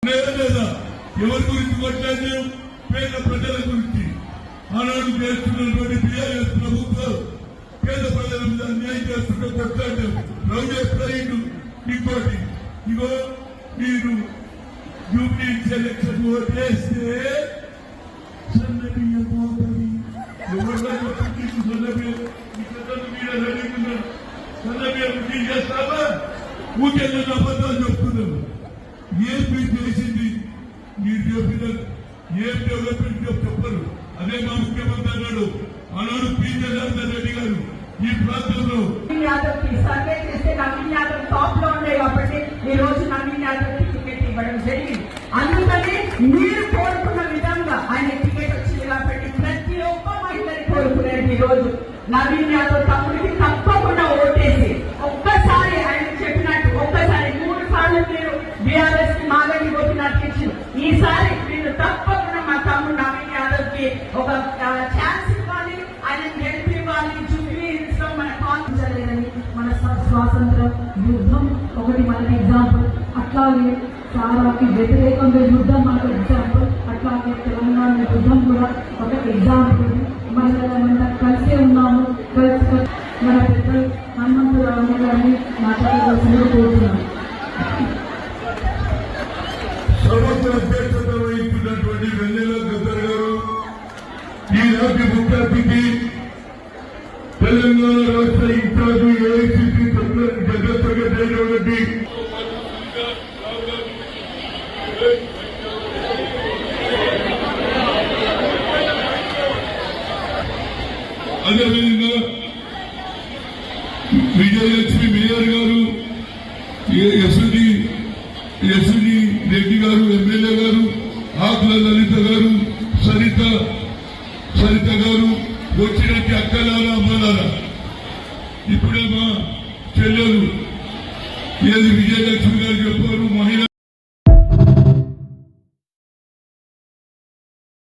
లేదా ఎవరి గురించి కొట్లాడినాం? పేద ప్రజల గురించి. ఆనాడు చేస్తున్నటువంటి బీఆర్ఎస్ ప్రభుత్వం పేద ప్రజల మీద అన్యాయం చేస్తుంటే కొట్లాడాం. రౌడీ ఎప్పుడైండు? ఇంకోటి ఇగో మీరు యూపీ ఎలక్షన్ ఓటేస్తే సన్నబియ్యం పోతుంది. ఎవరు సన్నబియ్యం సన్నబియ్యం చేస్తావా? ఊకెళ్ళి అబద్ధాలు చెప్తున్నాము. ఏం మీరు చేసింది? మీరు చెప్పిన ఏం డెవలప్మెంట్ చెప్పరు. అదే మా ముఖ్యమంత్రి అన్నాడు ఆనాడు పి. జనార్దన్ రెడ్డి గారు ఈ ప్రాంతంలో సర్వే చేస్తే నవీన్ యాదవ్ టాప్ లో ఉండే కాబట్టి ఈ రోజు నవీన్ యాదవ్ టికెట్ ఇవ్వడం జరిగింది. అందుకని మీరు కోరుకున్న విధంగా ఆయన టికెట్ వచ్చింది కాబట్టి ప్రతి ఒక్క మహిళని కోరుకునేది ఈ రోజు నవీన్ యాదవ్ తమ్ముడికి తప్పకుండా ఓటేసి ఒక్కసారి ఆయన చెప్పినట్టు ఒక్కసారి 3 సార్లు మీరు బీఆర్ఎస్ కి మాగని కొట్టినట్టు ఇచ్చింది. ఈసారి మీరు తప్పకుండా మా తమ్ముడు నవీన్ యాదవ్ కి ఒక ఛాన్స్ ఇవ్వాలి, ఆయన గెలిపివ్వాలి. జూబ్లీ హిల్స్ లో మన కాన్ఫిడెన్స్ మన స్వాతంత్రం యుద్ధం ఒకటి మనకి ఎగ్జాంపుల్. అట్లాగే చాలాకి వ్యతిరేకంగా యుద్ధం మనకు ఎగ్జాంపుల్. అట్లాగే తెలంగాణ యుద్ధం కూడా ఒక ఎగ్జాంపుల్. మన కలిసే ఉన్నాము. కలిసి మన పెద్దలు హనుమంతరావు గారిని మాట్లాడవలసిందిగా కోరుతున్నాను. సంవత్సర అధ్యక్షత వహిస్తున్నటువంటి వెన్నెల గద్దర్ గారు, ఈనాటి ముఖ్య అతిథి తెలంగాణ రాష్ట్ర ఇన్ఛార్జి ఏఐసిసి జగత్ సెక్రటరీ అదేవిధంగా విజయలక్ష్మి మేయర్ గారు, ఎస్డి రెడ్డి గారు, ఎమ్మెల్యే గారు, ఆకుల లలిత గారు, సరిత గారు, వచ్చినట్టు అక్కలారా అమ్మలారా. ఇప్పుడే మా చెల్లెలు ఏది విజయలక్ష్మి గారు చెప్పారు.